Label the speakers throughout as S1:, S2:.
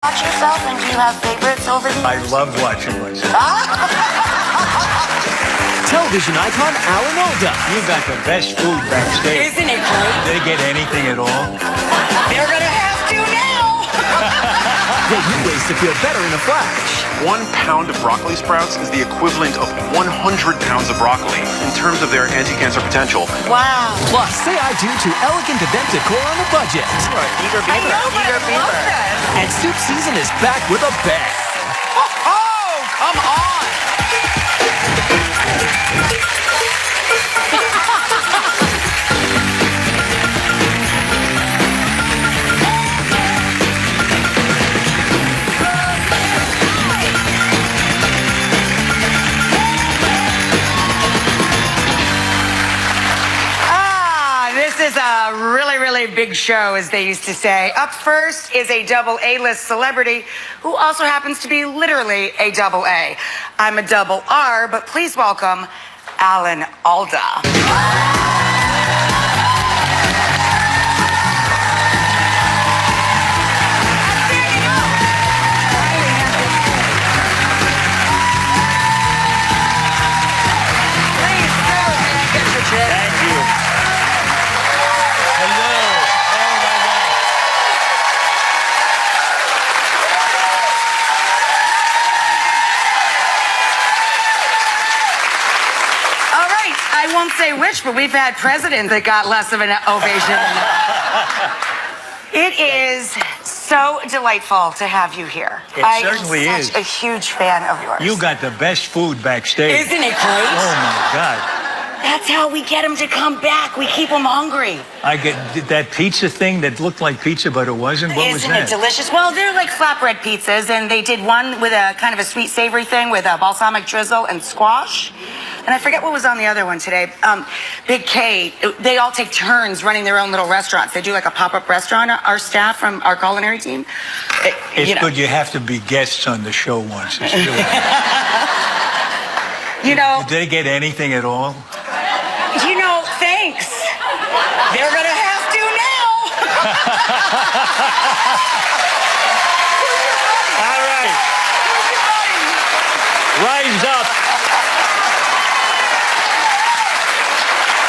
S1: Watch yourself, and do you have favorites over the
S2: I
S1: years?
S2: love watching myself.
S3: Television icon Alan Alda.
S2: You got the best food backstage.
S1: Isn't it great?
S2: Did they get anything at all?
S1: They're gonna have to now.
S3: Get new ways to feel better in a flash.
S4: 1 pound of broccoli sprouts is the equivalent of 100 pounds of broccoli in terms of their anti-cancer potential.
S1: Wow.
S3: Plus, say I do to elegant event decor on a budget.
S1: Eager beaver. I know, but I love that.
S3: And soup season is back with a bang.
S1: Oh, come on. This is a really, really big show, as they used to say. Up first is a double A-list celebrity who also happens to be literally a double A. I'm a double R, but please welcome Alan Alda. I won't say which, but we've had presidents that got less of an ovation. It is so delightful to have you here.
S2: It certainly
S1: I am
S2: is.
S1: such a huge fan of yours.
S2: You got the best food backstage.
S1: Isn't it great?
S2: Oh my God.
S1: That's how we get them to come back. We keep them hungry.
S2: I get that pizza thing that looked like pizza, but it wasn't. What was
S1: Isn't
S2: that?
S1: it delicious? Well, they're like flatbread pizzas, and they did one with a kind of a sweet savory thing with a balsamic drizzle and squash. And I forget what was on the other one today. Big K, they all take turns running their own little restaurants. They do like a pop-up restaurant, our staff from our culinary team.
S2: It's good you have to be guests on the show once. It's really...
S1: You know...
S2: Did they get anything at all?
S1: You know, thanks. They're gonna have to now.
S2: All right. Rise up.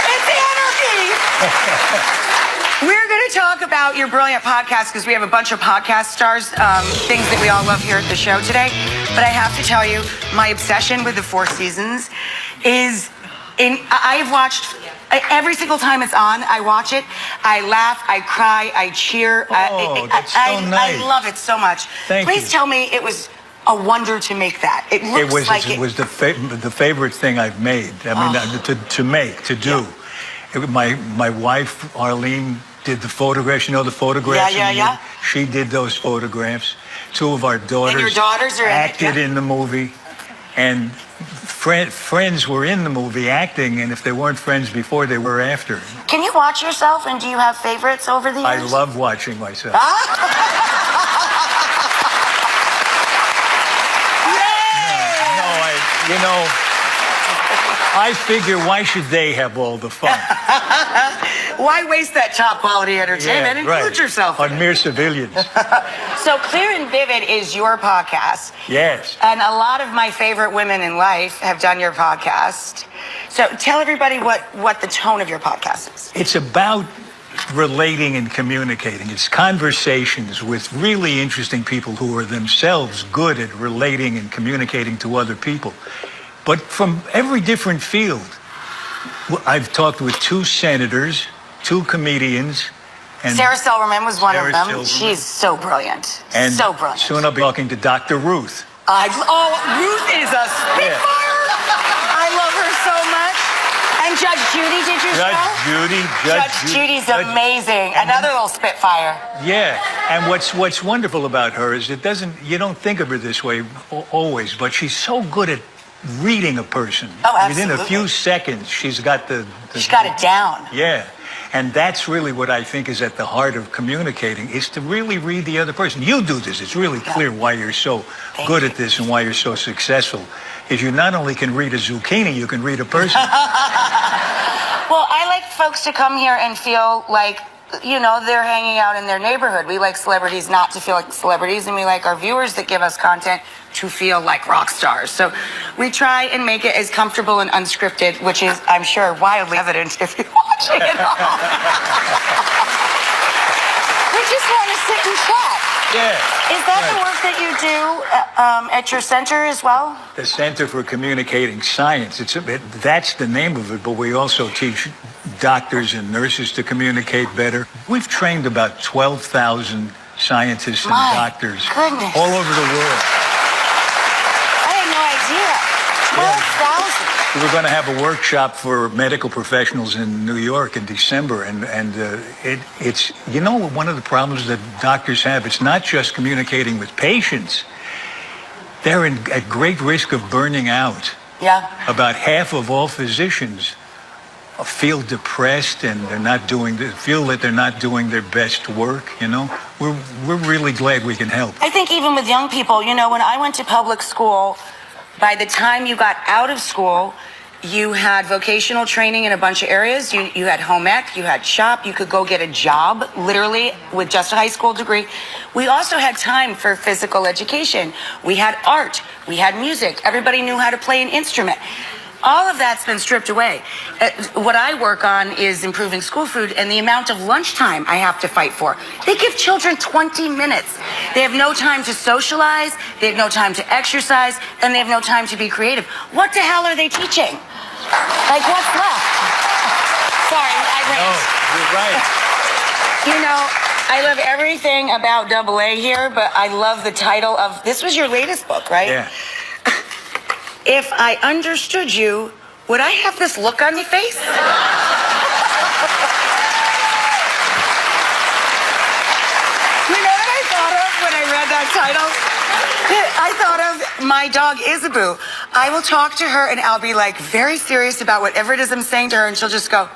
S1: It's anarchy. We're going to talk about your brilliant podcast because we have a bunch of podcast stars, things that we all love here at the show today. But I have to tell you, my obsession with the Four Seasons is I've watched every single time it's on. I watch it. I laugh. I cry. I cheer.
S2: That's so nice.
S1: I love it so much. Please tell me it was a wonder to make that. It looks like
S2: it was the favorite thing I've made. I mean, to do. My wife Arlene did the photographs. You know the photographs.
S1: Yeah.
S2: She did those photographs. 2 of our daughters.
S1: And your daughters are
S2: acted in the movie, and friends were in the movie acting, and if they weren't friends before, they were after.
S1: Can you watch yourself, and do you have favorites over the years?
S2: I love watching myself. I figure, why should they have all the fun?
S1: Why waste that top quality entertainment? Include yourself
S2: on mere civilians.
S1: So Clear and Vivid is your podcast.
S2: Yes.
S1: And a lot of my favorite women in life have done your podcast. So tell everybody what the tone of your podcast is.
S2: It's about relating and communicating. It's conversations with really interesting people who are themselves good at relating and communicating to other people. But from every different field. I've talked with 2 senators, 2 comedians. And
S1: Sarah Silverman was one of them.
S2: Silverman.
S1: She's so brilliant.
S2: And
S1: so brilliant.
S2: Soon I'll be talking to Dr. Ruth.
S1: Ruth is a spitfire. Yeah. I love her so much. And Judge Judy did your show? Judge Judy's amazing. Another little spitfire.
S2: Yeah. And what's wonderful about her is you don't think of her this way always, but she's so good at reading a person.
S1: Oh, absolutely.
S2: Within a few seconds, she's got
S1: she's got it down.
S2: Yeah. And that's really what I think is at the heart of communicating, is to really read the other person. You do this. It's really clear why you're so good at this and why you're so successful. Is you not only can read a zucchini, you can read a person.
S1: Well, I like folks to come here and feel like they're hanging out in their neighborhood. We like celebrities not to feel like celebrities, and we like our viewers that give us content to feel like rock stars. So we try and make it as comfortable and unscripted, which is, I'm sure, wildly evident if you're watching it all. We just want to sit and chat.
S2: Yeah.
S1: Is that the work that you do at your center as well?
S2: The Center for Communicating Science. That's the name of it, but we also teach doctors and nurses to communicate better. We've trained about 12,000 scientists and doctors
S1: goodness.
S2: all over the world.
S1: I had no idea. 12,000.
S2: We're going to have a workshop for medical professionals in New York in December, and it's one of the problems that doctors have. It's not just communicating with patients. They're at great risk of burning out.
S1: Yeah.
S2: About half of all physicians feel depressed, and feel that they're not doing their best work. We're really glad we can help.
S1: I think even with young people, when I went to public school, by the time you got out of school, you had vocational training in a bunch of areas. You had home ec, you had shop, you could go get a job, literally, with just a high school degree. We also had time for physical education. We had art, we had music. Everybody knew how to play an instrument. All of that's been stripped away. What I work on is improving school food and the amount of lunchtime I have to fight for. They give children 20 minutes. They have no time to socialize, they have no time to exercise, and they have no time to be creative. What the hell are they teaching? Like, what's left? Sorry, I rant.
S2: No, you're right.
S1: I love everything about Double A here, but I love the title of, this was your latest book, right?
S2: Yeah.
S1: If I understood you, would I have this look on your face? You know what I thought of when I read that title? I thought of my dog Isaboo. I will talk to her and I'll be like very serious about whatever it is I'm saying to her, and she'll just go.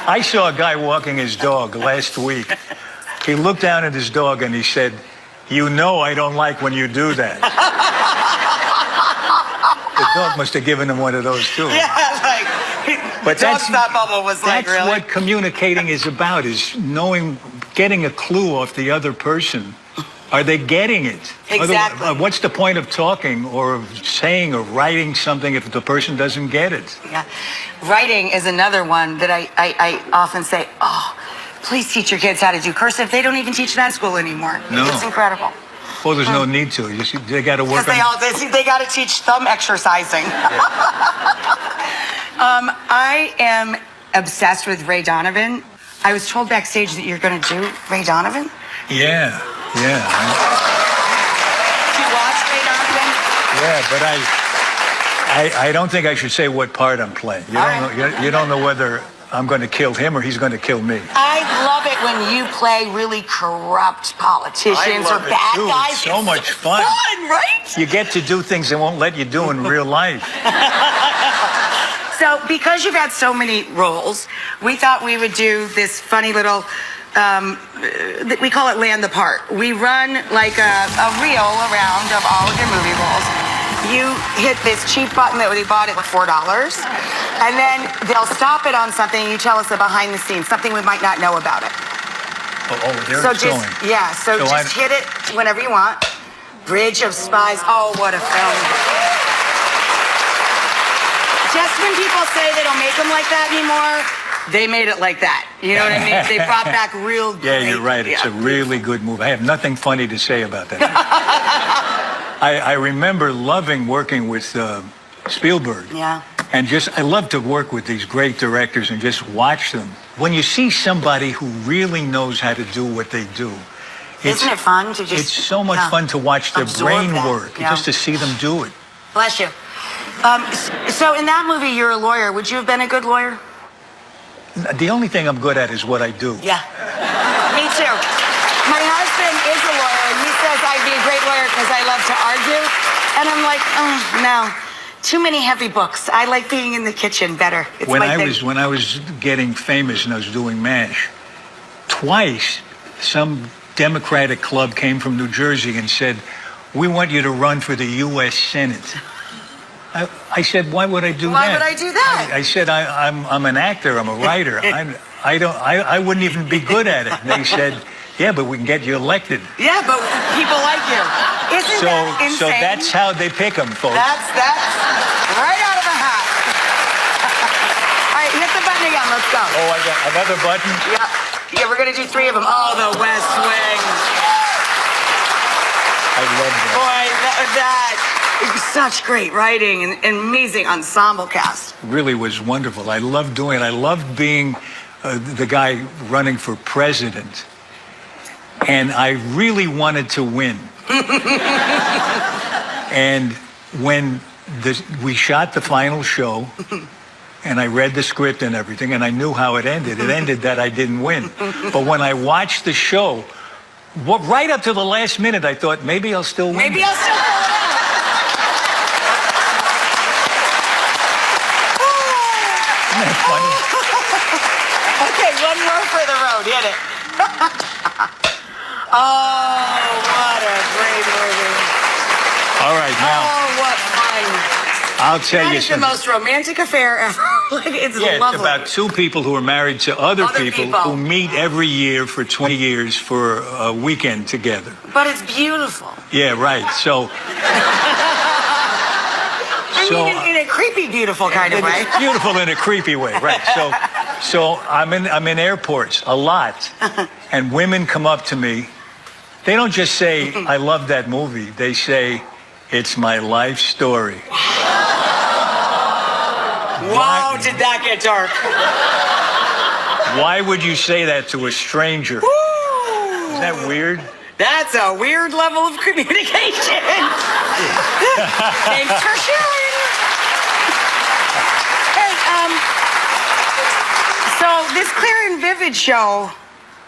S2: I saw a guy walking his dog last week. He looked down at his dog and he said, I don't like when you do that. The dog must have given him one of those too.
S1: Yeah, but dog's thought bubble was like, really?
S2: That's what communicating is about, is getting a clue off the other person. Are they getting it?
S1: Exactly.
S2: What's the point of talking or of saying or writing something if the person doesn't get it?
S1: Yeah. Writing is another one that I often say, please teach your kids how to do cursive. They don't even teach that in school anymore.
S2: No.
S1: It's incredible.
S2: Well, there's no need to. They got to work
S1: because they got to teach thumb exercising.
S2: Yeah.
S1: I am obsessed with Ray Donovan. I was told backstage that you're going to do Ray Donovan.
S2: Yeah.
S1: Do you watch Ray Donovan?
S2: Yeah, but I don't think I should say what part I'm playing. You don't know whether I'm going to kill him or he's going to kill me.
S1: I love it when you play really corrupt politicians or bad guys.
S2: It's so much fun,
S1: right?
S2: You get to do things they won't let you do in real life.
S1: So, because you've had so many roles, we thought we would do this funny little, we call it Land the Part. We run like a reel around of all of your movie roles. You hit this cheap button that we bought at $4, and then they'll stop it on something, and you tell us the behind the scenes, something we might not know about it.
S2: There it's going.
S1: Yeah, so just hit it whenever you want. Bridge of Spies. Oh, what a film. Just when people say they don't make them like that anymore, they made it like that. You know what I mean? They brought back real great.
S2: Yeah, you're right. It's a really good movie. I have nothing funny to say about that. I remember loving working with Spielberg.
S1: Yeah.
S2: And I love to work with these great directors and just watch them. When you see somebody who really knows how to do what they do,
S1: isn't it fun to just...
S2: It's so much fun to watch their brain work, just to see them do it.
S1: Bless you. So in that movie, you're a lawyer. Would you have been a good lawyer?
S2: The only thing I'm good at is what I do.
S1: Yeah. Me too. My husband is a lawyer, and he says I'd be a great lawyer because I love to argue. And I'm like, no. Too many heavy books. I like being in the kitchen better. It's
S2: when I was getting famous and I was doing MASH, twice some Democratic club came from New Jersey and said, "We want you to run for the U.S. Senate." I said, "Why would I do that?"
S1: Why would I do that?
S2: I said, "I'm an actor. I'm a writer. I wouldn't even be good at it. And they said, yeah, but we can get you elected.
S1: Yeah, but people like you. Isn't that insane?
S2: So that's how they pick them, folks.
S1: That's right out of the hat. All right, hit the button again. Let's go.
S2: Oh, I got another button?
S1: Yeah, we're going to do 3 of them. Oh, the West Wing.
S2: I love that.
S1: Boy, that is such great writing and amazing ensemble cast.
S2: Really was wonderful. I loved doing it. I loved being the guy running for president. And I really wanted to win. And when we shot the final show, and I read the script and everything, and I knew how it ended. It ended that I didn't win. But when I watched the show, right up to the last minute, I thought, maybe I'll still win.
S1: Maybe I'll still pull it out.
S2: Isn't that funny?
S1: Okay, one more for the road. Hit it. Oh, what a great movie.
S2: All right, now.
S1: Oh, what fun.
S2: I'll tell
S1: That
S2: you
S1: is the
S2: something.
S1: most romantic affair ever. It's
S2: Yeah,
S1: lovely.
S2: it's about 2 people who are married to other people who meet every year for 20 years for a weekend together.
S1: But it's beautiful.
S2: Yeah, right. So,
S1: I mean, in a creepy, beautiful kind of way.
S2: it's beautiful in a creepy way, right? So I'm in airports a lot, and women come up to me. They don't just say, "I love that movie." They say, "It's my life story."
S1: Wow, did that get dark?
S2: Why would you say that to a stranger?
S1: Woo!
S2: Is that weird?
S1: That's a weird level of communication. Thanks for sharing. Hey, so this Clear and Vivid show,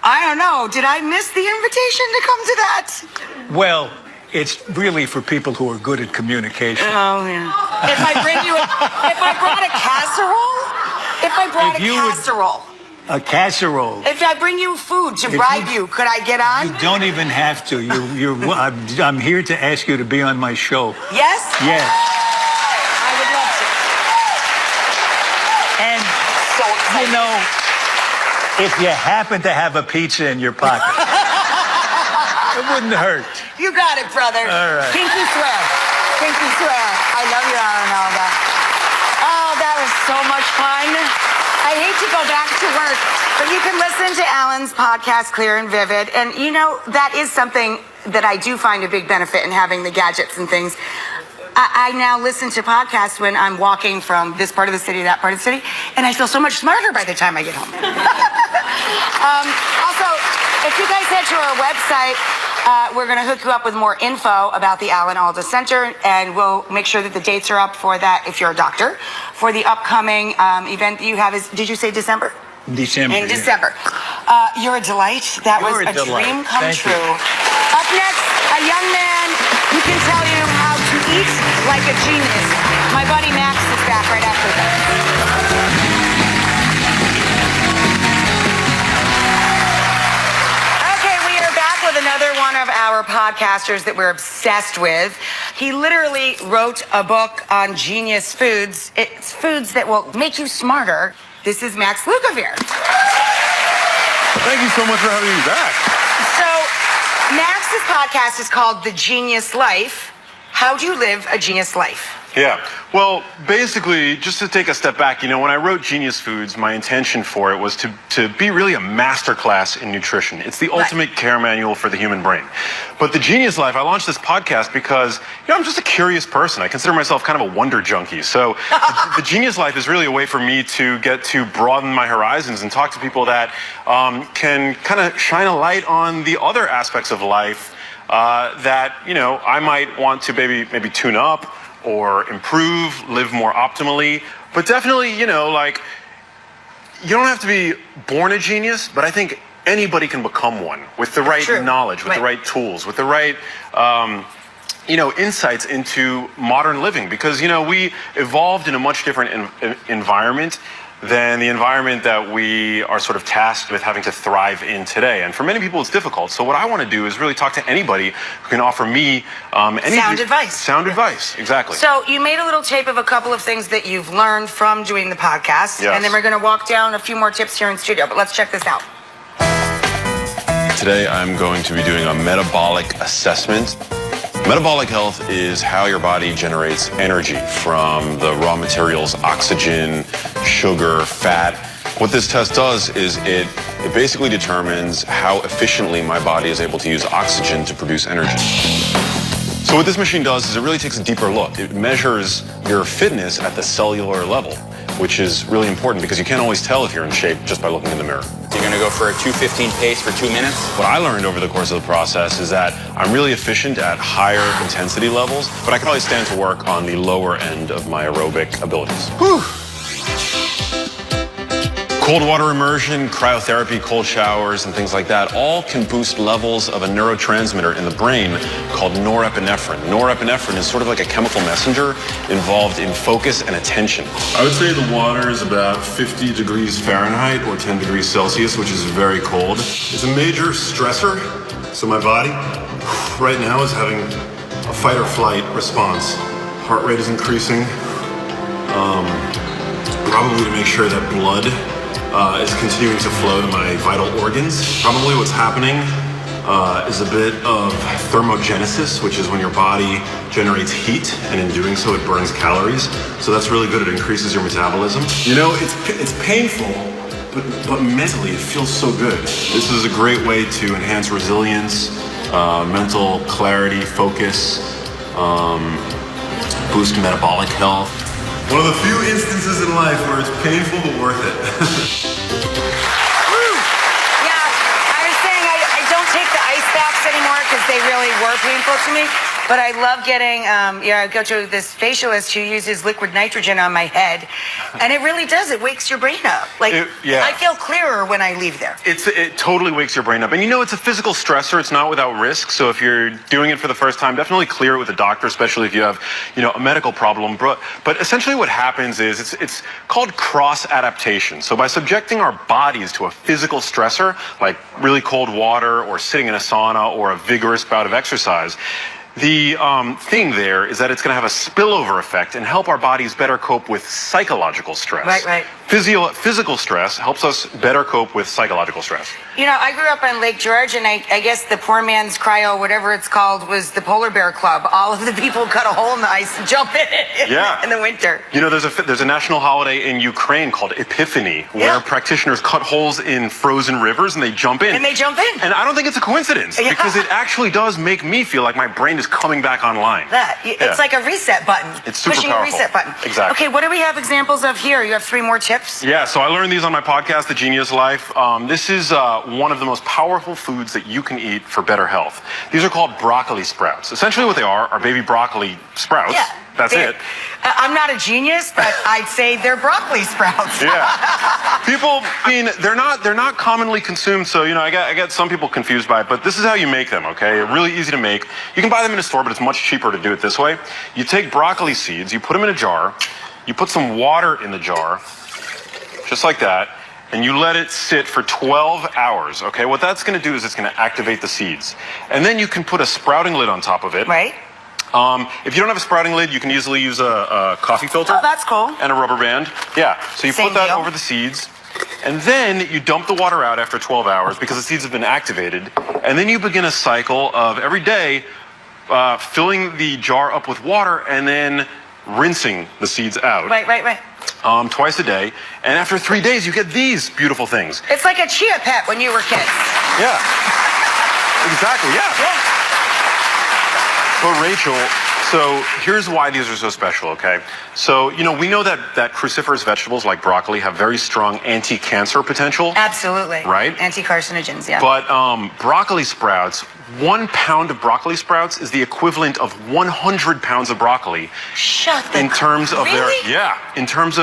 S1: I don't know, did I miss the invitation to come to that?
S2: Well, it's really for people who are good at communication.
S1: Oh, yeah. If I brought a casserole? If I brought a casserole.
S2: A casserole.
S1: If I bring you food to bribe you, could I get on?
S2: You don't even have to. I'm here to ask you to be on my show.
S1: Yes?
S2: Yes.
S1: I would love to.
S2: And,
S1: So excited.
S2: you know, if you happen to have a pizza in your pocket, it wouldn't hurt.
S1: You got it, brother.
S2: All right.
S1: Pinky swear. Pinky swear. I love you, Arnaldo. Oh, that was so much fun. I hate to go back to work, but you can listen to Alan's podcast, Clear and Vivid. And, you know, that is something that I do find a big benefit in having the gadgets and things. I now listen to podcasts when I'm walking from this part of the city to that part of the city, and I feel so much smarter by the time I get home. Also, if you guys head to our website, we're going to hook you up with more info about the Alan Alda Center, and we'll make sure that the dates are up for that if you're a doctor, for the upcoming event that you have. Did you say December?
S2: December.
S1: In December. You're a delight. That was a dream come true. Up next, a young man who can tell you how to eat like a genius. My buddy Max is back right after this. With another one of our podcasters that we're obsessed with. He literally wrote a book on genius foods. It's foods that will make you smarter. This is Max Lukavere.
S4: Thank you so much for having me back.
S1: So, Max's podcast is called The Genius Life. How do you live a genius life?
S4: Yeah. Well, basically, just to take a step back, you know, when I wrote Genius Foods, my intention for it was to be really a masterclass in nutrition. It's the ultimate care manual for the human brain. But The Genius Life, I launched this podcast because, you know, I'm just a curious person. I consider myself kind of a wonder junkie. So the Genius Life is really a way for me to get to broaden my horizons and talk to people that can kind of shine a light on the other aspects of life that, you know, I might want to maybe tune up or improve, live more optimally. But definitely, you know, like, you don't have to be born a genius, but I think anybody can become one with the right knowledge, with the right tools, with the right, you know, insights into modern living. Because, you know, we evolved in a much different environment than the environment that we are sort of tasked with having to thrive in today. And for many people, it's difficult. So what I want to do is really talk to anybody who can offer me any
S1: sound advice.
S4: Sound advice, exactly.
S1: So you made a little tape of a couple of things that you've learned from doing the podcast.
S4: Yes.
S1: And then we're going to walk down a few more tips here in studio. But let's check this out.
S4: Today, I'm going to be doing a metabolic assessment. Metabolic health is how your body generates energy from the raw materials, oxygen, sugar, fat. What this test does is it basically determines how efficiently my body is able to use oxygen to produce energy. So what this machine does is it really takes a deeper look. It measures your fitness at the cellular level, which is really important because you can't always tell if you're in shape just by looking in the mirror.
S5: You're going to go for a 2:15 pace for 2 minutes?
S4: What I learned over the course of the process is that I'm really efficient at higher intensity levels, but I can probably stand to work on the lower end of my aerobic abilities. Whew. Cold water immersion, cryotherapy, cold showers, and things like that all can boost levels of a neurotransmitter in the brain called norepinephrine. Norepinephrine is sort of like a chemical messenger involved in focus and attention. I would say the water is about 50 degrees Fahrenheit or 10 degrees Celsius, which is very cold. It's a major stressor, so my body right now is having a fight or flight response. Heart rate is increasing, probably to make sure that blood is continuing to flow to my vital organs. Probably what's happening is a bit of thermogenesis, which is when your body generates heat, and in doing so, it burns calories. So that's really good. It increases your metabolism. You know, it's painful, but mentally, it feels so good. This is a great way to enhance resilience, mental clarity, focus, boost metabolic health. One of the few instances in life where it's painful but worth it.
S1: Yeah, I was saying I don't take the ice baths anymore because they really were painful to me. But I love getting, I go to this facialist who uses liquid nitrogen on my head. And it really does. It wakes your brain up. Like, I feel clearer when I leave there.
S4: It totally wakes your brain up. And you know, it's a physical stressor. It's not without risk. So if you're doing it for the first time, definitely clear it with a doctor, especially if you have, a medical problem. But essentially what happens is it's called cross-adaptation. So by subjecting our bodies to a physical stressor, like really cold water or sitting in a sauna or a vigorous bout of exercise, the thing there is that it's going to have a spillover effect and help our bodies better cope with psychological stress.
S1: Right.
S4: Physical stress helps us better cope with psychological stress.
S1: I grew up on Lake George, and I guess the poor man's cryo, whatever it's called, was the Polar Bear Club. All of the people cut a hole in the ice and jump in it in the winter.
S4: There's a national holiday in Ukraine called Epiphany, where practitioners cut holes in frozen rivers and they jump in.
S1: And
S4: And I don't think it's a coincidence, because it actually does make me feel like my brain is coming back online.
S1: It's like a reset button.
S4: It's super
S1: pushing
S4: powerful.
S1: A reset button.
S4: Exactly.
S1: Okay, what do we have examples of here? You have 3 more tips?
S4: Yeah, so I learned these on my podcast, The Genius Life. This is one of the most powerful foods that you can eat for better health. These are called broccoli sprouts. Essentially what they are baby broccoli sprouts.
S1: Yeah.
S4: That's it.
S1: I'm not a genius, but I'd say they're broccoli sprouts.
S4: Yeah. People, they're not commonly consumed, so, I get some people confused by it, but this is how you make them, okay? Really easy to make. You can buy them in a store, but it's much cheaper to do it this way. You take broccoli seeds, you put them in a jar, you put some water in the jar, just like that, and you let it sit for 12 hours, okay? What that's going to do is it's going to activate the seeds. And then you can put a sprouting lid on top of it.
S1: Right.
S4: If you don't have a sprouting lid, you can easily use a coffee filter.
S1: Oh, that's cool.
S4: And a rubber band. Yeah, so you put that over the seeds, and then you dump the water out after 12 hours because the seeds have been activated, and then you begin a cycle of every day filling the jar up with water and then rinsing the seeds out.
S1: Right.
S4: Twice a day, and after 3 days, you get these beautiful things.
S1: It's like a chia pet when you were kids.
S4: Yeah. Exactly, yeah. But Rachel, so here's why these are so special, okay? So, we know that cruciferous vegetables like broccoli have very strong anti-cancer potential.
S1: Absolutely.
S4: Right?
S1: Anti-carcinogens, yeah.
S4: But broccoli sprouts 1 pound of broccoli sprouts is the equivalent of 100 pounds of broccoli.
S1: Shut the
S4: in terms of
S1: really?
S4: in terms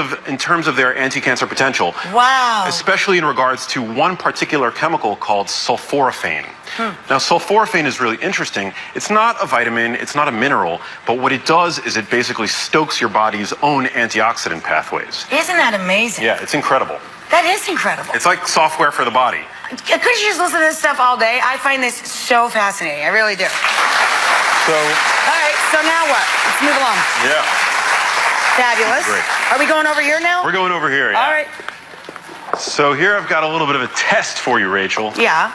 S4: of their anti-cancer potential.
S1: Wow.
S4: Especially in regards to one particular chemical called sulforaphane. Now, sulforaphane is really interesting. It's not a vitamin, it's not a mineral, but what it does is it basically stokes your body's own antioxidant pathways.
S1: Isn't that amazing?
S4: Yeah, it's incredible.
S1: That is incredible.
S4: It's like software for the body.
S1: Couldn't you just listen to this stuff all day? I find this so fascinating. I really do.
S4: So,
S1: All right, so now what? Let's move along.
S4: yeah,
S1: Fabulous.
S4: Great.
S1: Are we going over here now?
S4: we're going over here. Yeah.
S1: All right.
S4: So here I've got a little bit of a test for you, Rachel.
S1: Yeah.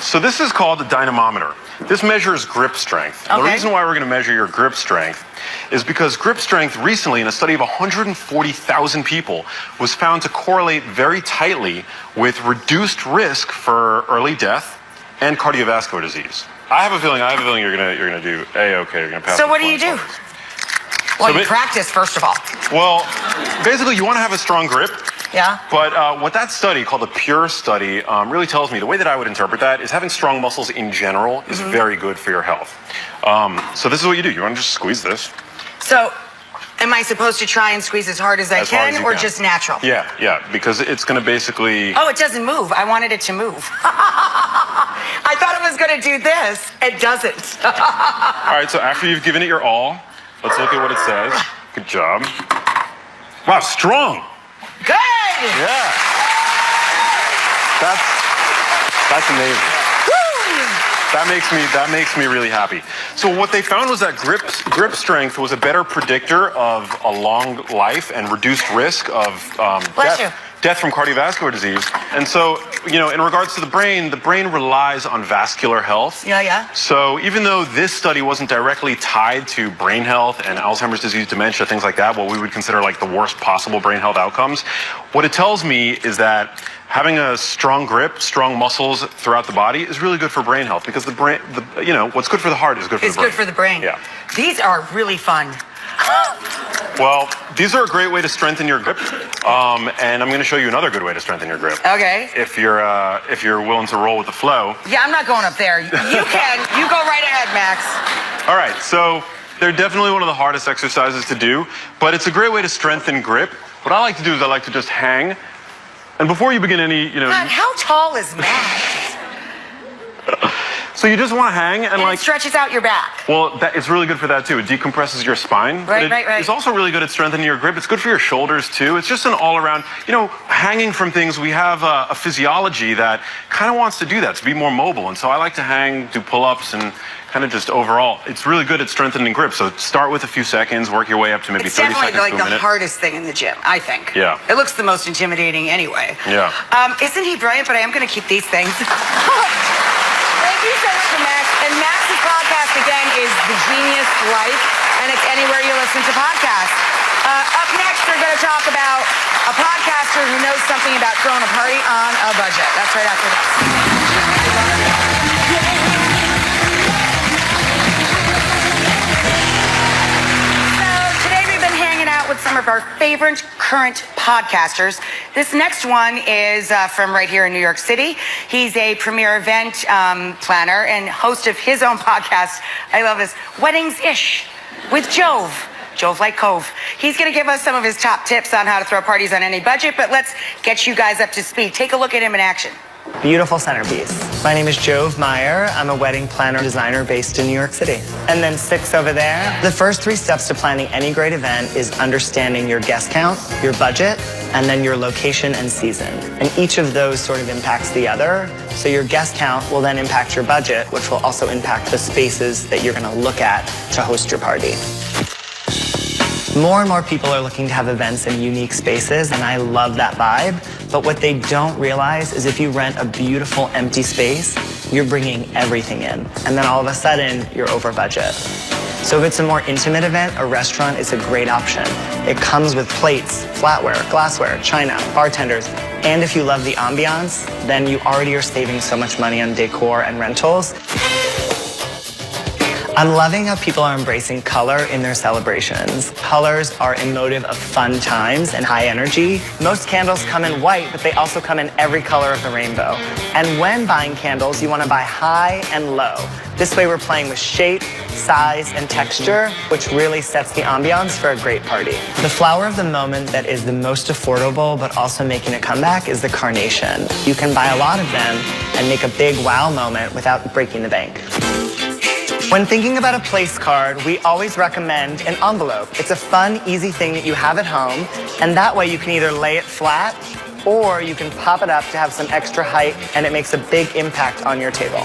S4: So this is called a dynamometer. This measures grip strength.
S1: Okay.
S4: The reason why we're going to measure your grip strength is because grip strength recently, in a study of 140,000 people, was found to correlate very tightly with reduced risk for early death and cardiovascular disease. I have a feeling you're gonna do A-okay. You're gonna pass.
S1: So
S4: the
S1: what do you do?
S4: flying colors.
S1: Well,
S4: So
S1: you practice, first of all.
S4: Well, basically, you want to have a strong grip.
S1: Yeah.
S4: But what that study, called the PURE study, really tells me, the way that I would interpret that is having strong muscles in general is very good for your health. So this is what you do. You want to just squeeze this.
S1: So, am I supposed to try and squeeze as hard as I
S4: As hard
S1: can,
S4: as you
S1: or
S4: can.
S1: just natural?
S4: Yeah, because it's going to basically...
S1: Oh, it doesn't move. I wanted it to move. I thought it was going to do this. It doesn't.
S4: All right, so after you've given it your all, let's look at what it says. Good job. Wow, strong.
S1: Good.
S4: Yeah. That's amazing.
S1: Woo!
S4: That makes me really happy. So what they found was that grip strength was a better predictor of a long life and reduced risk of
S1: Bless you.
S4: death from cardiovascular disease. And so, in regards to the brain relies on vascular health.
S1: Yeah.
S4: So even though this study wasn't directly tied to brain health and Alzheimer's disease, dementia, things like that, what we would consider like the worst possible brain health outcomes, what it tells me is that having a strong grip, strong muscles throughout the body is really good for brain health, because the brain, what's good for the heart is good for
S1: It's
S4: the brain.
S1: good for the brain.
S4: Yeah.
S1: These are really fun.
S4: Well, these are a great way to strengthen your grip, and I'm going to show you another good way to strengthen your grip.
S1: Okay.
S4: If you're willing to roll with the flow.
S1: Yeah, I'm not going up there. You can. You go right ahead, Max.
S4: All right, so they're definitely one of the hardest exercises to do, but it's a great way to strengthen grip. What I like to do is I like to just hang, and before you begin any,
S1: God, how tall is Max?
S4: so you just want to hang and
S1: And
S4: like.
S1: it stretches out your back.
S4: Well, it's really good for that too. It decompresses your spine.
S1: Right,
S4: but
S1: right.
S4: It's also really good at strengthening your grip. It's good for your shoulders too. It's just an all-around, hanging from things. We have a physiology that kind of wants to do that, to be more mobile. And so I like to hang, do pull-ups, and kind of just overall. It's really good at strengthening grip. So start with a few seconds, work your way up to maybe
S1: It's
S4: 30
S1: definitely
S4: seconds
S1: like
S4: to a
S1: the
S4: minute.
S1: hardest thing in the gym, I think.
S4: Yeah.
S1: It looks the most intimidating anyway.
S4: Yeah.
S1: Isn't he brilliant? But I am going to keep these things. Thank you so much to Max. And Max's podcast, again, is The Genius Life, and it's anywhere you listen to podcasts. Up next, we're going to talk about a podcaster who knows something about throwing a party on a budget. That's right after this. With some of our favorite current podcasters. This next one is from right here in New York City. He's a premier event planner and host of his own podcast. I love this, Weddings-ish with Jove like Cove. He's going to give us some of his top tips on how to throw parties on any budget, but let's get you guys up to speed. Take a look at him in action.
S6: Beautiful centerpiece. My name is Jove Meyer. I'm a wedding planner designer based in New York City. And then 6 over there. The first 3 steps to planning any great event is understanding your guest count, your budget, and then your location and season. And each of those sort of impacts the other. So your guest count will then impact your budget, which will also impact the spaces that you're going to look at to host your party. More and more people are looking to have events in unique spaces, and I love that vibe. But what they don't realize is if you rent a beautiful empty space, you're bringing everything in. And then all of a sudden, you're over budget. So if it's a more intimate event, a restaurant is a great option. It comes with plates, flatware, glassware, china, bartenders. And if you love the ambiance, then you already are saving so much money on decor and rentals. I'm loving how people are embracing color in their celebrations. Colors are emotive of fun times and high energy. Most candles come in white, but they also come in every color of the rainbow. And when buying candles, you want to buy high and low. This way we're playing with shape, size, and texture, which really sets the ambiance for a great party. The flower of the moment that is the most affordable, but also making a comeback, is the carnation. You can buy a lot of them and make a big wow moment without breaking the bank. When thinking about a place card, we always recommend an envelope. It's a fun, easy thing that you have at home, and that way you can either lay it flat or you can pop it up to have some extra height, and it makes a big impact on your table.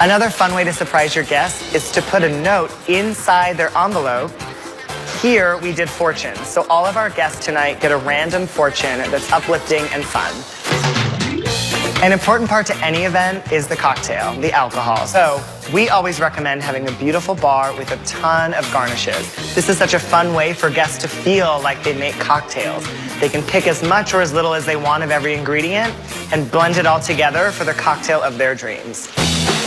S6: Another fun way to surprise your guests is to put a note inside their envelope. Here we did fortunes, so all of our guests tonight get a random fortune that's uplifting and fun. An important part to any event is the cocktail, the alcohol. So we always recommend having a beautiful bar with a ton of garnishes. This is such a fun way for guests to feel like they make cocktails. They can pick as much or as little as they want of every ingredient and blend it all together for the cocktail of their dreams.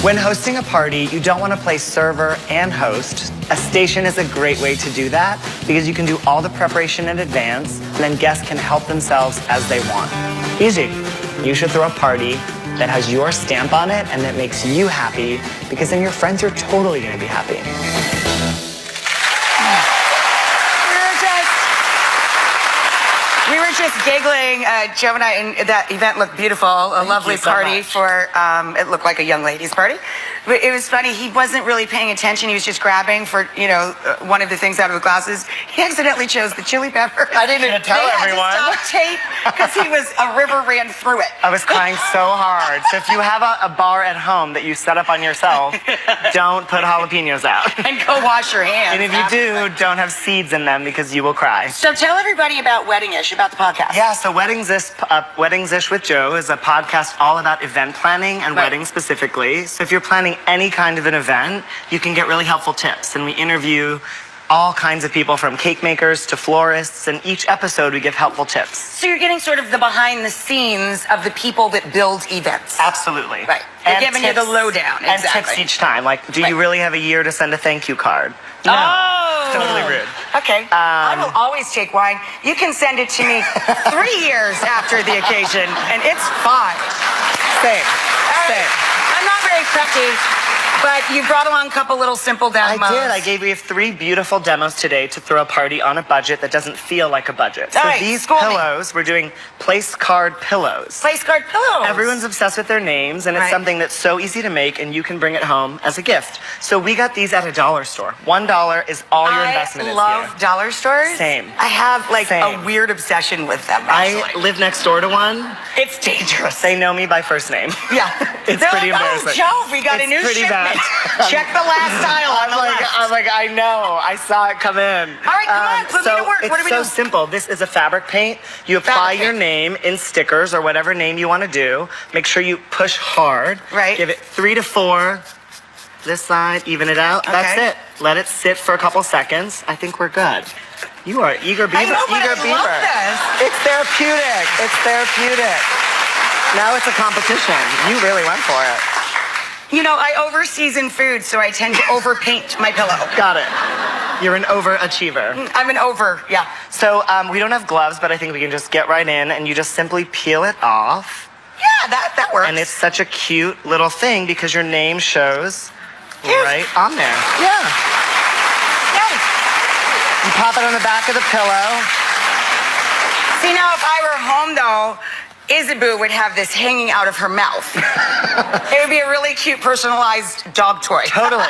S6: When hosting a party, you don't want to play server and host. A station is a great way to do that because you can do all the preparation in advance, and then guests can help themselves as they want. Easy. You should throw a party that has your stamp on it and that makes you happy, because then your friends are totally going to be happy.
S1: We were just giggling, Joe and I, and that event looked beautiful. A lovely party for, it looked like a young ladies' party. But it was funny, he wasn't really paying attention. He was just grabbing for, one of the things out of the glasses. He accidentally chose the chili pepper.
S6: I didn't even tell everyone.
S1: They had to stop tape because a river ran through it.
S6: I was crying so hard. So if you have a bar at home that you set up on yourself, don't put jalapenos out.
S1: And go wash your hands.
S6: And if you do, don't have seeds in them because you will cry.
S1: So tell everybody about Wedding-ish, about the podcast.
S6: Yeah, so Weddings-ish with Joe is a podcast all about event planning and weddings specifically. So if you're planning any kind of an event, you can get really helpful tips. And we interview all kinds of people, from cake makers to florists, and each episode we give helpful tips.
S1: So you're getting sort of the behind the scenes of the people that build events.
S6: Absolutely.
S1: Right. They're giving you the lowdown.
S6: And tips each time. Like, do you really have a year to send a thank you card? No.
S1: Oh.
S6: Totally rude.
S1: Okay. I will always take wine. You can send it to me 3 years after the occasion, and it's fine.
S6: Same.
S1: Same. I'm not very preppy, but you brought along a couple little simple demos.
S6: I did. I gave you 3 beautiful demos today to throw a party on a budget that doesn't feel like a budget. So these pillows, we're doing place card pillows.
S1: Place card pillows.
S6: Everyone's obsessed with their names, and it's something that's so easy to make, and you can bring it home as a gift. So we got these at a dollar store. $1 is all your investment is here.
S1: I love dollar stores.
S6: Same.
S1: I have a weird obsession with them, actually.
S6: I live next door to one.
S1: It's dangerous.
S6: They know me by first name.
S1: Yeah.
S6: It's
S1: They're
S6: pretty
S1: like,
S6: embarrassing.
S1: Oh, Joe, we got a new
S6: pretty
S1: shipment.
S6: bad.
S1: Check the last aisle on the left.
S6: I'm like, I know. I saw it come in.
S1: All right, come on, put me to work. What do we do?
S6: It's so simple. This is a fabric paint. You apply your name in stickers or whatever name you want to do. Make sure you push hard.
S1: Right.
S6: Give it 3 to 4. This side, even it out. That's it. Let it sit for a couple seconds. I think we're good. You are eager beaver.
S1: I know, but
S6: eager
S1: I
S6: beaver.
S1: love this.
S6: It's therapeutic. It's therapeutic. Now it's a competition. You really went for it.
S1: I over-season food, so I tend to overpaint my pillow.
S6: Got it. You're an overachiever.
S1: I'm an yeah.
S6: So we don't have gloves, but I think we can just get right in, and you just simply peel it off.
S1: Yeah, that works.
S6: And it's such a cute little thing because your name shows right on there. Yeah.
S1: Nice.
S6: You pop it on the back of the pillow.
S1: See, now if I were home, though, Isabeau would have this hanging out of her mouth. It would be a really cute, personalized dog toy.
S6: Totally.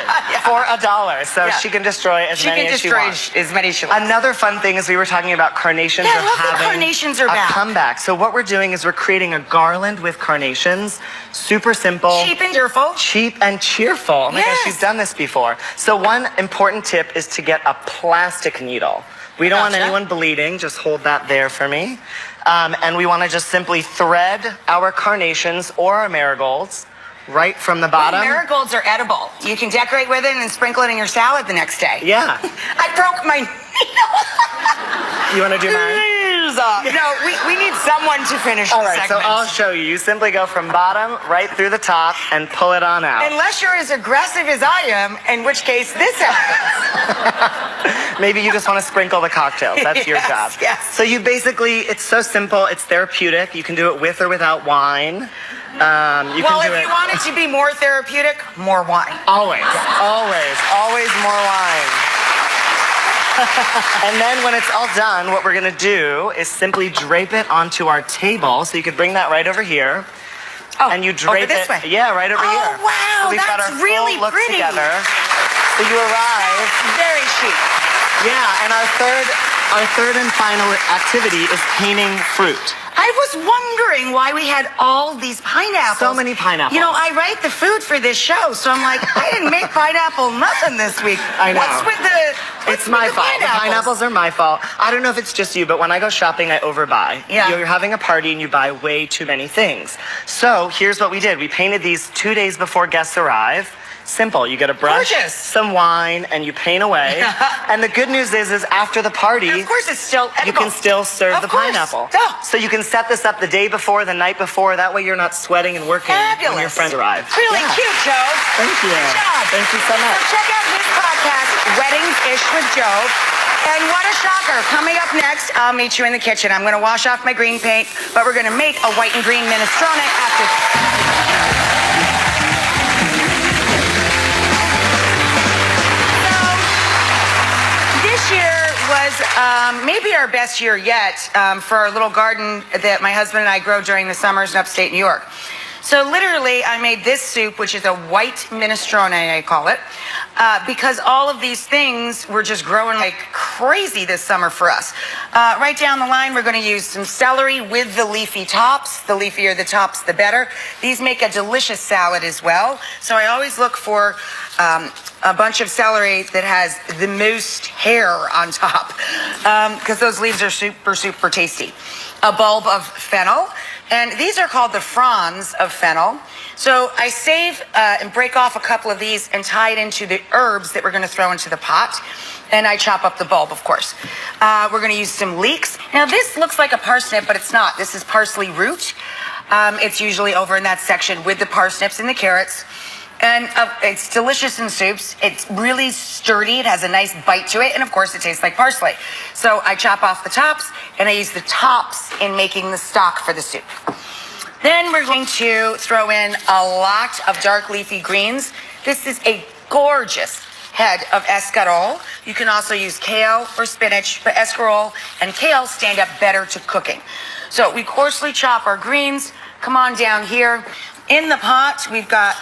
S6: For $1. So she can destroy as many as she wants.
S1: She can destroy as many as she wants.
S6: Another fun thing is we were talking about carnations
S1: Yeah,
S6: are
S1: I love that
S6: having
S1: carnations are
S6: a
S1: back.
S6: comeback. So what we're doing is we're creating a garland with carnations. Super simple.
S1: Cheap and cheerful.
S6: Cheap and cheerful. Oh my gosh, you've done this before. So one important tip is to get a plastic needle. We don't want anyone bleeding. Just hold that there for me. And we want to just simply thread our carnations or our marigolds right from the bottom.
S1: Marigolds are edible. You can decorate with it and then sprinkle it in your salad the next day.
S6: Yeah.
S1: I broke my needle.
S6: You want to do mine? shoes off.
S1: No, we need someone to finish
S6: All
S1: the
S6: right,
S1: segment.
S6: so I'll show you. You simply go from bottom right through the top and pull it on out.
S1: Unless you're as aggressive as I am, in which case this happens.
S6: Maybe you just want to sprinkle the cocktails. That's your job.
S1: Yes.
S6: So you basically, it's so simple. It's therapeutic. You can do it with or without wine. You
S1: Well,
S6: can do
S1: if you want it to be more therapeutic, more wine.
S6: Always more wine. And then when it's all done, what we're gonna do is simply drape it onto our table. So you could bring that right over here.
S1: Oh,
S6: And you drape
S1: over this
S6: it.
S1: way.
S6: Yeah, right over here.
S1: Oh, wow,
S6: So we've got
S1: that's
S6: our
S1: really
S6: full look
S1: pretty.
S6: together. So you arrive.
S1: Very chic.
S6: Yeah, and our third and final activity is painting fruit.
S1: I was wondering why we had all these pineapples.
S6: So many pineapples.
S1: You know, I write the food for this show, so I'm like, I didn't make pineapple nothing this week.
S6: I know.
S1: What's with the
S6: It's my fault. The pineapples are my fault. I don't know if it's just you, but when I go shopping, I overbuy.
S1: Yeah.
S6: You're having a party and you buy way too many things. So here's what we did. We painted these 2 days before guests arrive. Simple. You get a brush,
S1: Gorgeous.
S6: some wine, and you paint away. And the good news is after the party,
S1: Of course, it's still edible.
S6: you can still serve
S1: Of
S6: the
S1: course.
S6: pineapple.
S1: Oh.
S6: So you can set this up the day before, the night before. That way you're not sweating and working
S1: Fabulous.
S6: when your friends arrive.
S1: Really
S6: Yeah.
S1: cute, Joe.
S6: Thank you.
S1: Good job.
S6: Thank you so much.
S1: So check out his podcast, Weddings-ish with Joe. And what a shocker. Coming up next, I'll meet you in the kitchen. I'm going to wash off my green paint, but we're going to make a white and green minestrone after... This year was maybe our best year yet for our little garden that my husband and I grow during the summers in upstate New York. So literally, I made this soup, which is a white minestrone, I call it, because all of these things were just growing like crazy this summer for us. Right down the line, we're going to use some celery with the leafy tops. The leafier the tops, the better. These make a delicious salad as well. So I always look for a bunch of celery that has the most hair on top, because those leaves are super, super tasty. A bulb of fennel, and these are called the fronds of fennel. So I save and break off a couple of these and tie it into the herbs that we're going to throw into the pot. And I chop up the bulb, of course. We're going to use some leeks. Now, this looks like a parsnip, but it's not. This is parsley root. It's usually over in that section with the parsnips and the carrots. And it's delicious in soups. It's really sturdy. It has a nice bite to it. And of course, it tastes like parsley. So I chop off the tops, and I use the tops in making the stock for the soup. Then we're going to throw in a lot of dark leafy greens. This is a gorgeous head of escarole. You can also use kale or spinach, but escarole and kale stand up better to cooking. So we coarsely chop our greens. Come on down here. In the pot, we've got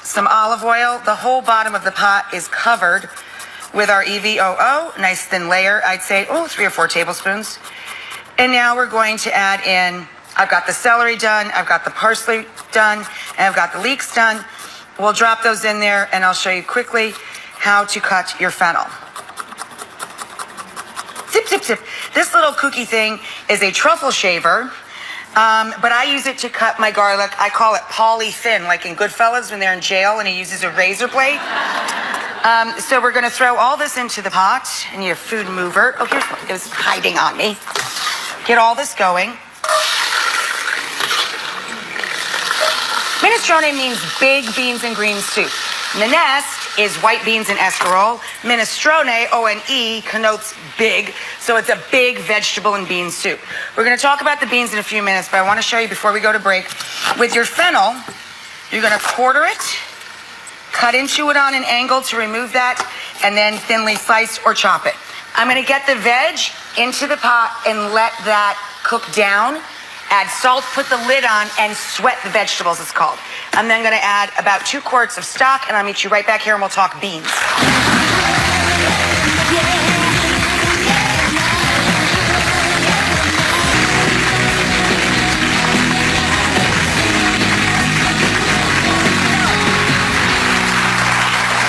S1: some olive oil. The whole bottom of the pot is covered with our EVOO, nice thin layer. I'd say, 3 or 4 tablespoons. And now we're going to add in, I've got the celery done, I've got the parsley done, and I've got the leeks done. We'll drop those in there, and I'll show you quickly how to cut your fennel. Zip, zip, zip. This little kooky thing is a truffle shaver. But I use it to cut my garlic. I call it poly thin, like in Goodfellas when they're in jail and he uses a razor blade. So we're going to throw all this into the pot and your food mover. Oh, here's one. It was hiding on me. Get all this going. Minestrone means big beans and greens soup. Minestre is white beans and escarole. Minestrone, O-N-E, connotes big, so it's a big vegetable and bean soup. We're going to talk about the beans in a few minutes, but I want to show you before we go to break. With your fennel, you're going to quarter it, cut into it on an angle to remove that, and then thinly slice or chop it. I'm going to get the veg into the pot and let that cook down. Add salt, put the lid on, and sweat the vegetables, it's called. I'm then going to add about 2 quarts of stock, and I'll meet you right back here and we'll talk beans.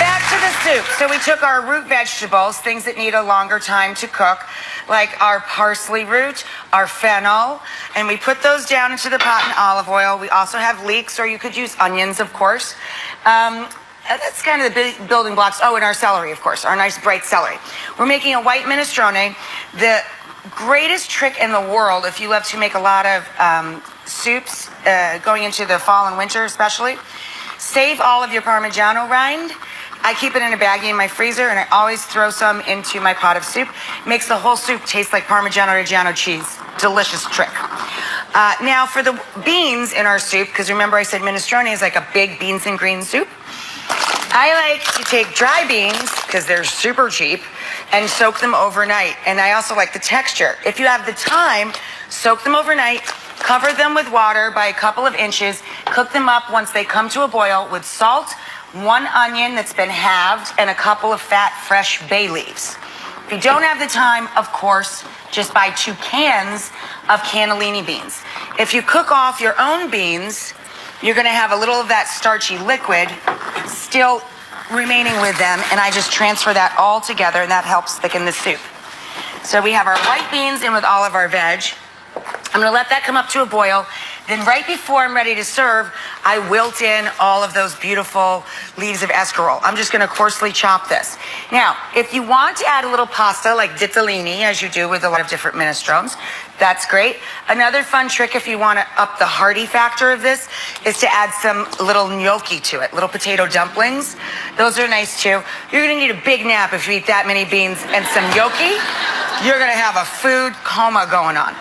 S1: Back to the soup. So we took our root vegetables, things that need a longer time to cook, like our parsley root, our fennel, and we put those down into the pot in olive oil. We also have leeks, or you could use onions, of course. That's kind of the building blocks. Oh, and our celery, of course, our nice bright celery. We're making a white minestrone. The greatest trick in the world if you love to make a lot of soups going into the fall and winter especially. Save all of your Parmigiano rind. I keep it in a baggie in my freezer, and I always throw some into my pot of soup. Makes the whole soup taste like Parmigiano-Reggiano cheese. Delicious trick. Now for the beans in our soup, because remember I said minestrone is like a big beans and greens soup. I like to take dry beans, because they're super cheap, and soak them overnight. And I also like the texture. If you have the time, soak them overnight, cover them with water by a couple of inches, cook them up once they come to a boil with salt, 1 onion that's been halved, and a couple of fat, fresh bay leaves. If you don't have the time, of course, just buy 2 cans of cannellini beans. If you cook off your own beans, you're going to have a little of that starchy liquid still remaining with them, and I just transfer that all together, and that helps thicken the soup. So we have our white beans in with all of our veg. I'm going to let that come up to a boil. Then right before I'm ready to serve, I wilt in all of those beautiful leaves of escarole. I'm just going to coarsely chop this. Now, if you want to add a little pasta like ditalini, as you do with a lot of different minestrones, that's great. Another fun trick if you want to up the hearty factor of this is to add some little gnocchi to it, little potato dumplings. Those are nice too. You're going to need a big nap if you eat that many beans and some gnocchi. You're going to have a food coma going on.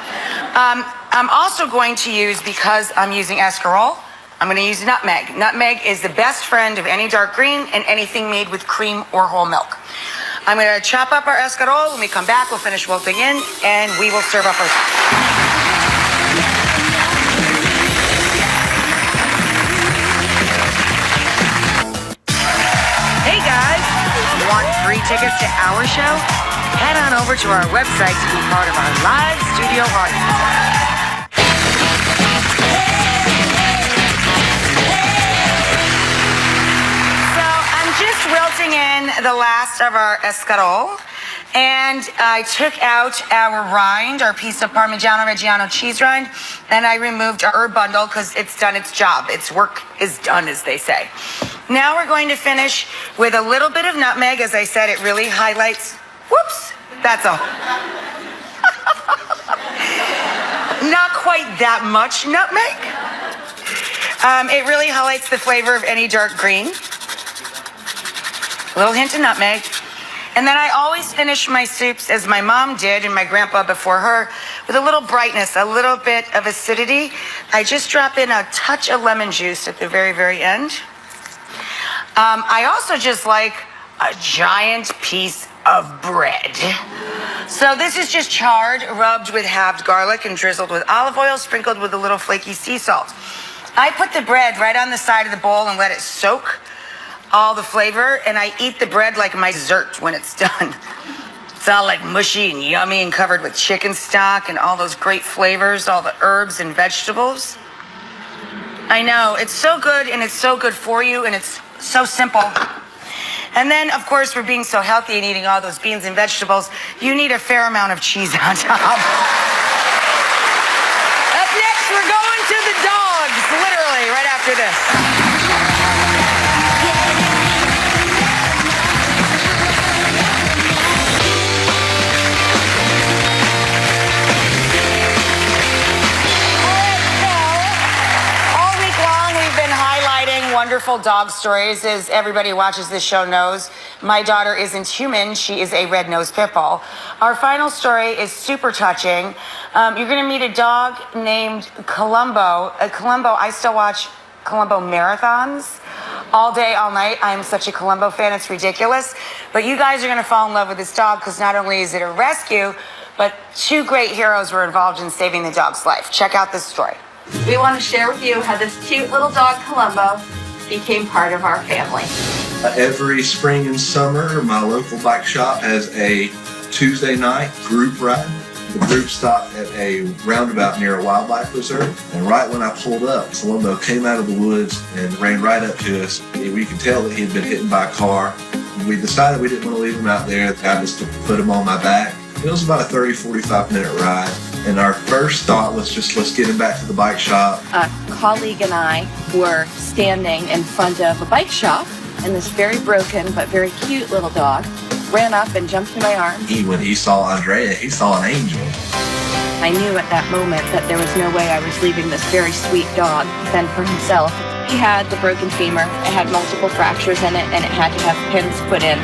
S1: I'm also going to use, because I'm using escarole, I'm going to use nutmeg. Nutmeg is the best friend of any dark green and anything made with cream or whole milk. I'm going to chop up our escarole. When we come back, we'll finish wilting in, and we will serve up our... Hey guys, want free tickets to our show? Head on over to our website to be part of our live studio audience. Just wilting in the last of our escarole, and I took out our rind, our piece of Parmigiano-Reggiano cheese rind, and I removed our herb bundle because it's done its job. Its work is done, as they say. Now we're going to finish with a little bit of nutmeg. As I said, it really highlights, whoops, that's all. Not quite that much nutmeg. It really highlights the flavor of any dark green. A little hint of nutmeg. And then I always finish my soups, as my mom did and my grandpa before her, with a little brightness, a little bit of acidity. I just drop in a touch of lemon juice at the very, very end. I also just like a giant piece of bread. So this is just charred, rubbed with halved garlic and drizzled with olive oil, sprinkled with a little flaky sea salt. I put the bread right on the side of the bowl and let it soak all the flavor, and I eat the bread like my dessert when it's done. It's all like mushy and yummy and covered with chicken stock and all those great flavors, all the herbs and vegetables. I know, it's so good, and it's so good for you, and it's so simple. And then, of course, we're being so healthy and eating all those beans and vegetables, you need a fair amount of cheese on top. Up next, we're going to the dogs, literally, right after this. Wonderful dog stories. As everybody who watches this show knows, my daughter isn't human. She is a red-nosed pit bull. Our final story is super touching. You're going to meet a dog named Columbo. Columbo, I still watch Columbo marathons all day, all night. I'm such a Columbo fan, it's ridiculous. But you guys are going to fall in love with this dog because not only is it a rescue, but 2 great heroes were involved in saving the dog's life. Check out this story.
S7: We want to share with you how this cute little dog, Columbo, became part of our family.
S8: Every spring and summer, my local bike shop has a Tuesday night group ride. The group stopped at a roundabout near a wildlife reserve, and right when I pulled up, Columbo came out of the woods and ran right up to us. We could tell that he had been hit by a car. We decided we didn't want to leave him out there. I just put him on my back. It was about a 30-45 minute ride, and our first thought was just, let's get him back to the bike shop.
S7: A colleague and I were standing in front of a bike shop, and this very broken but very cute little dog ran up and jumped in my arms.
S8: When he saw Andrea, he saw an angel.
S7: I knew at that moment that there was no way I was leaving this very sweet dog to fend for himself. He had the broken femur, it had multiple fractures in it, and it had to have pins put in.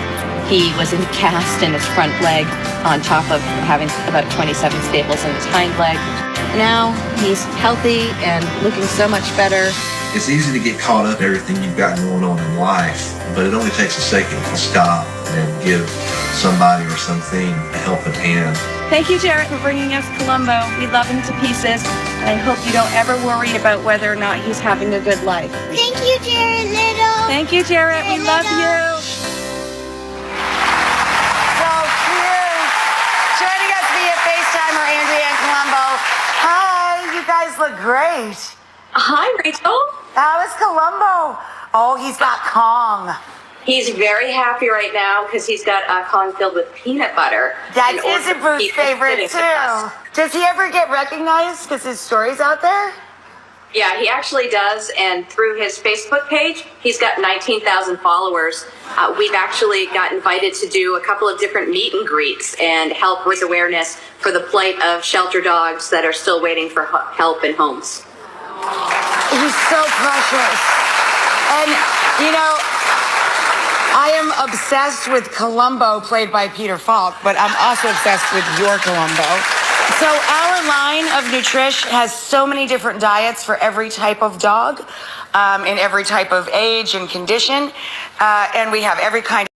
S7: He was in a cast in his front leg on top of having about 27 staples in his hind leg. Now he's healthy and looking so much better.
S8: It's easy to get caught up in everything you've got going on in life, but it only takes a second to stop and give somebody or something a helping hand.
S7: Thank you, Jarrett, for bringing us Columbo. We love him to pieces. I hope you don't ever worry about whether or not he's having a good life.
S9: Thank you, Jarrett Little.
S7: Thank you, Jarrett. We love you.
S1: So cute. Joining us via FaceTime are Andrea and Columbo. Hi, you guys look great.
S7: Hi, Rachel.
S1: How is Columbo? Oh, he's got Kong.
S7: He's very happy right now because he's got a Kong filled with peanut butter.
S1: That is a Bruce's favorite too. Does he ever get recognized because his story's out there?
S7: Yeah, he actually does. And through his Facebook page, he's got 19,000 followers. We've actually got invited to do a couple of different meet and greets and help raise awareness for the plight of shelter dogs that are still waiting for help in homes.
S1: He's so precious. And, you know, I am obsessed with Columbo, played by Peter Falk, but I'm also obsessed with your Columbo. So our line of Nutrish has so many different diets for every type of dog, in every type of age and condition, and we have every kind